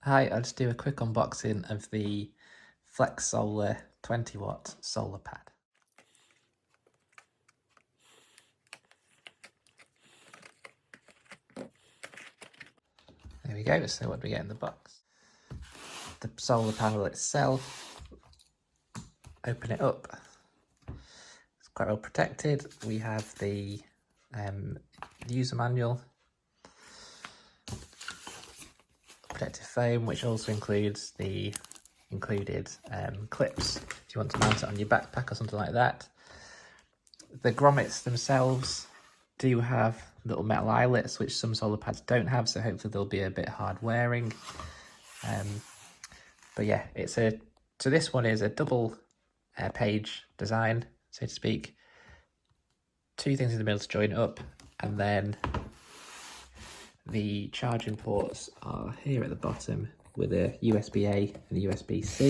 Hi, I'll just do a quick unboxing of the FLEXSOLAR 20-watt solar pad. There we go, so what do we get in the box? The solar panel itself, open it up, it's quite well protected. We have the user manual, protective foam, which also includes the included clips if you want to mount it on your backpack or something like that. The grommets themselves do have little metal eyelets, which some solar pads don't have, so hopefully they'll be a bit hard wearing. But yeah, so this one is a double page design, so to speak. Two things in the middle to join up, and then the charging ports are here at the bottom with a USB-A and a USB-C.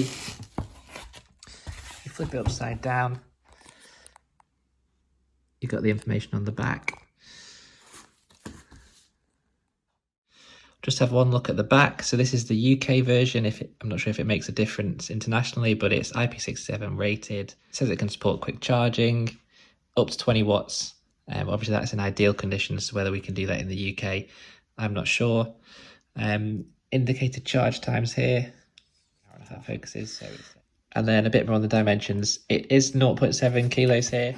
You flip it upside down, you've got the information on the back. Just have one look at the back. So this is the UK version. I'm not sure if it makes a difference internationally, but it's IP67 rated. It says it can support quick charging, up to 20 watts. Obviously that's in ideal conditions, so whether we can do that in the UK, I'm not sure. Indicated charge times here. I don't know if that focuses. And then a bit more on the dimensions. It is 0.7 kilos here.